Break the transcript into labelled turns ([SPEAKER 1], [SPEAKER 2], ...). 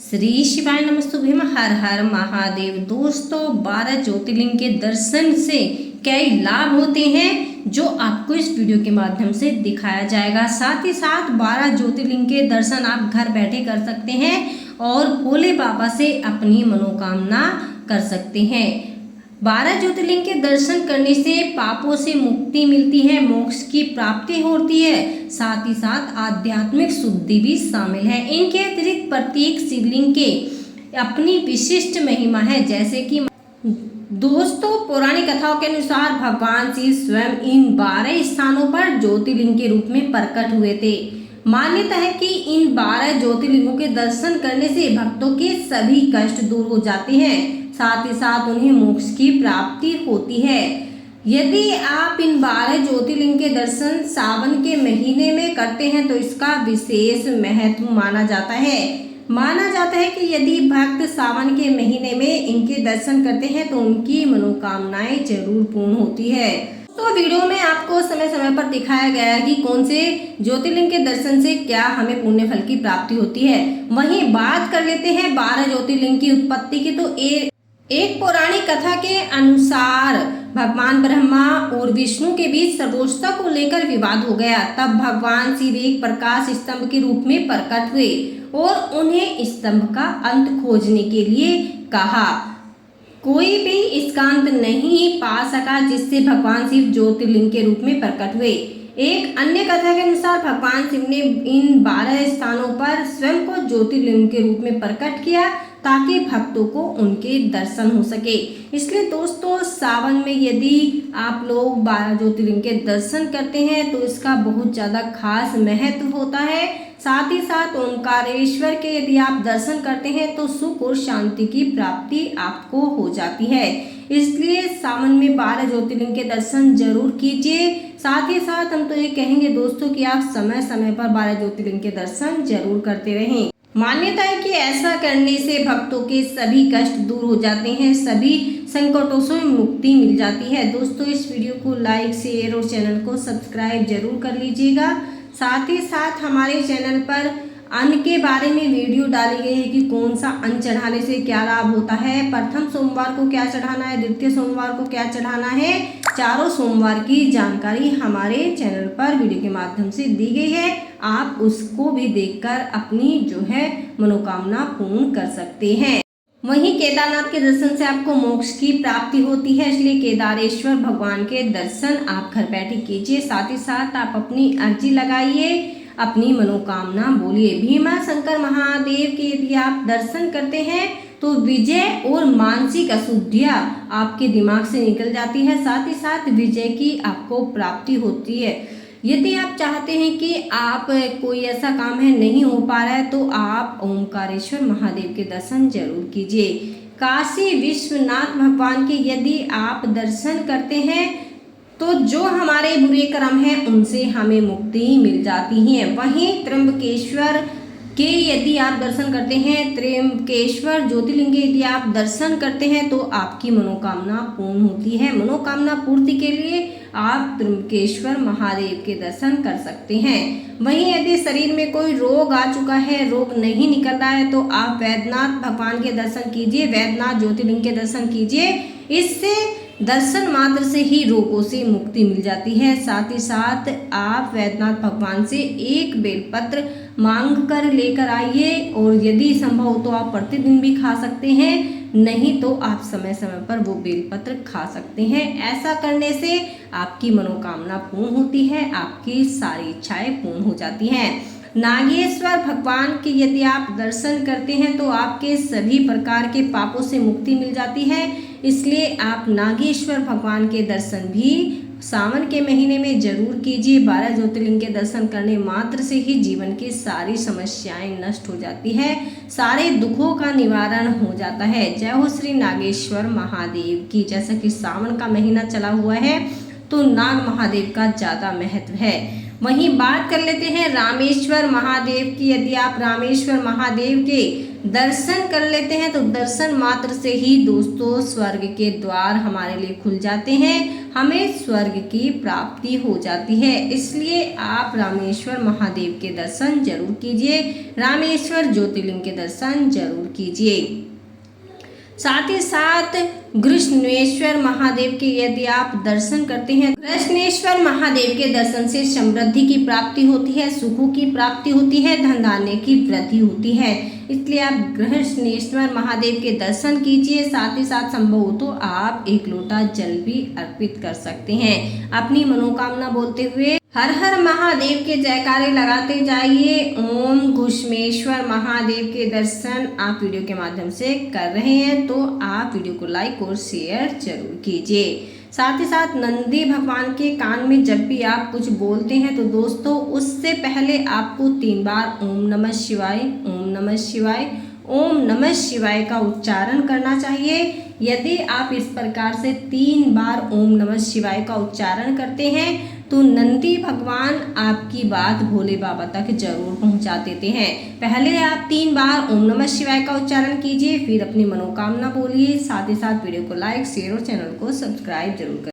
[SPEAKER 1] श्री शिवाय नमस्तुभ्यम। हर हर महादेव। दोस्तों, 12 ज्योतिर्लिंग के दर्शन से कई लाभ होते हैं जो आपको इस वीडियो के माध्यम से दिखाया जाएगा। साथ ही साथ 12 ज्योतिर्लिंग के दर्शन आप घर बैठे कर सकते हैं और भोले बाबा से अपनी मनोकामना कर सकते हैं। 12 ज्योतिर्लिंग के दर्शन करने से पापों से मुक्ति मिलती है, मोक्ष की प्राप्ति होती है, साथ ही साथ आध्यात्मिक शुद्धि भी शामिल है। इनके अतिरिक्त प्रत्येक शिवलिंग के अपनी विशिष्ट महिमा है। जैसे कि दोस्तों, पौराणिक कथाओं के अनुसार भगवान शिव स्वयं इन 12 स्थानों पर ज्योतिर्लिंग के रूप में प्रकट हुए थे। मान्यता है कि इन 12 ज्योतिर्लिंगों के दर्शन करने से भक्तों के सभी कष्ट दूर हो जाते हैं, साथ ही साथ उन्हें मोक्ष की प्राप्ति होती है। यदि आप इन 12 ज्योतिर्लिंग के दर्शन सावन के महीने में करते हैं तो इसका विशेष महत्व माना जाता है। माना जाता है कि यदि भक्त सावन के महीने में इनके दर्शन करते हैं तो उनकी मनोकामनाएं जरूर पूर्ण होती है। तो वीडियो में आपको समय समय पर दिखाया गया है कि कौन से ज्योतिर्लिंग के दर्शन से क्या हमें पुण्य फल की प्राप्ति होती है। वहीं बात कर लेते हैं 12 ज्योतिर्लिंग की उत्पत्ति की। तो एक पौराणिक कथा के अनुसार भगवान ब्रह्मा और विष्णु के बीच सर्वोच्चता को लेकर विवाद हो गया। तब भगवान शिव एक प्रकाश स्तंभ के रूप में प्रकट हुए और उन्हें स्तंभ का अंत खोजने के लिए कहा। कोई भी इसका अंत नहीं पा सका, जिससे भगवान शिव ज्योतिर्लिंग के रूप में प्रकट हुए। एक अन्य कथा के अनुसार भगवान शिव ने इन 12 स्थानों पर स्वयं को ज्योतिर्लिंग के रूप में प्रकट किया ताकि भक्तों को उनके दर्शन हो सके। इसलिए दोस्तों, सावन में यदि आप लोग 12 ज्योतिर्लिंग के दर्शन करते हैं तो इसका बहुत ज़्यादा खास महत्व होता है। साथ ही साथ ओंकारेश्वर के यदि आप दर्शन करते हैं तो सुख और शांति की प्राप्ति आपको हो जाती है। इसलिए सावन में 12 ज्योतिर्लिंग के दर्शन जरूर कीजिए। साथ ही साथ हम तो ये कहेंगे दोस्तों कि आप समय समय पर 12 ज्योतिर्लिंग के दर्शन जरूर करते रहें। मान्यता है कि ऐसा करने से भक्तों के सभी कष्ट दूर हो जाते हैं, सभी संकटों से मुक्ति मिल जाती है। दोस्तों, इस वीडियो को लाइक, शेयर और चैनल को सब्सक्राइब जरूर कर लीजिएगा। साथ ही साथ हमारे चैनल पर अन्न के बारे में वीडियो डाली गई है कि कौन सा अन्न चढ़ाने से क्या लाभ होता है, प्रथम सोमवार को क्या चढ़ाना है, द्वितीय सोमवार को क्या चढ़ाना है, चारों सोमवार की जानकारी हमारे चैनल पर वीडियो के माध्यम से दी गई है। आप उसको भी देखकर अपनी जो है मनोकामना पूर्ण कर सकते हैं। वहीं केदारनाथ के दर्शन से आपको मोक्ष की प्राप्ति होती है, इसलिए केदारेश्वर भगवान के दर्शन आप घर बैठे कीजिए। साथ ही साथ आप अपनी अर्जी लगाइए, अपनी मनोकामना बोलिए। भीमा शंकर महादेव के यदि आप दर्शन करते हैं तो विजय और मानसिक अशुद्धियाँ आपके दिमाग से निकल जाती है, साथ ही साथ विजय की आपको प्राप्ति होती है। यदि आप चाहते हैं कि आप कोई ऐसा काम है नहीं हो पा रहा है तो आप ओंकारेश्वर महादेव के दर्शन जरूर कीजिए। काशी विश्वनाथ भगवान के यदि आप दर्शन करते हैं तो जो हमारे बुरे कर्म हैं उनसे हमें मुक्ति मिल जाती है। वहीं त्र्यंबकेश्वर के यदि आप दर्शन करते हैं, त्र्यंबकेश्वर ज्योतिर्लिंग के यदि आप दर्शन करते हैं तो आपकी मनोकामना पूर्ण होती है। मनोकामना पूर्ति के लिए आप त्र्यंबकेश्वर महादेव के दर्शन कर सकते हैं। वहीं यदि शरीर में कोई रोग आ चुका है, रोग नहीं निकल रहा है, तो आप वैद्यनाथ भगवान के दर्शन कीजिए, वैद्यनाथ ज्योतिर्लिंग के दर्शन कीजिए। इससे दर्शन मात्र से ही रोगों से मुक्ति मिल जाती है। साथ ही साथ आप वैद्यनाथ भगवान से एक बेलपत्र मांग कर लेकर आइए, और यदि संभव हो तो आप प्रतिदिन भी खा सकते हैं, नहीं तो आप समय समय पर वो बेलपत्र खा सकते हैं। ऐसा करने से आपकी मनोकामना पूर्ण होती है, आपकी सारी इच्छाएं पूर्ण हो जाती हैं। नागेश्वर भगवान के यदि आप दर्शन करते हैं तो आपके सभी प्रकार के पापों से मुक्ति मिल जाती है। इसलिए आप नागेश्वर भगवान के दर्शन भी सावन के महीने में जरूर कीजिए। 12 ज्योतिर्लिंग के दर्शन करने मात्र से ही जीवन की सारी समस्याएं नष्ट हो जाती है, सारे दुखों का निवारण हो जाता है। जय हो श्री नागेश्वर महादेव की। जैसा कि सावन का महीना चला हुआ है तो नाग महादेव का ज़्यादा महत्व है। वहीं बात कर लेते हैं रामेश्वर महादेव की। यदि आप रामेश्वर महादेव के दर्शन कर लेते हैं तो दर्शन मात्र से ही दोस्तों स्वर्ग के द्वार हमारे लिए खुल जाते हैं, हमें स्वर्ग की प्राप्ति हो जाती है। इसलिए आप रामेश्वर महादेव के दर्शन जरूर कीजिए, रामेश्वर ज्योतिर्लिंग के दर्शन जरूर कीजिए। साथ ही साथ कृष्णेश्वर महादेव के यदि आप दर्शन करते हैं, कृष्णेश्वर महादेव के दर्शन से समृद्धि की प्राप्ति होती है, सुखों की प्राप्ति होती है, धन धान्य की वृद्धि होती है। इसलिए आप कृष्णेश्वर महादेव के दर्शन कीजिए। साथ ही साथ संभव हो तो आप एक लोटा जल भी अर्पित कर सकते हैं। अपनी मनोकामना बोलते हुए हर हर महादेव के जयकारे लगाते जाइए। ओम घुष्मेश्वर महादेव के दर्शन आप वीडियो के माध्यम से कर रहे हैं तो आप वीडियो को लाइक और शेयर जरूर कीजिए। साथ ही साथ नंदी भगवान के कान में जब भी आप कुछ बोलते हैं तो दोस्तों उससे पहले आपको 3 बार ओम नमः शिवाय, ओम नमः शिवाय, ओम नमः शिवाय का उच्चारण करना चाहिए। यदि आप इस प्रकार से 3 बार ओम नमः शिवाय का उच्चारण करते हैं तो नंदी भगवान आपकी बात भोले बाबा तक जरूर पहुंचा देते हैं। पहले आप 3 बार ओम नमः शिवाय का उच्चारण कीजिए, फिर अपनी मनोकामना बोलिए। साथ ही साथ वीडियो को लाइक, शेयर और चैनल को सब्सक्राइब जरूर करें।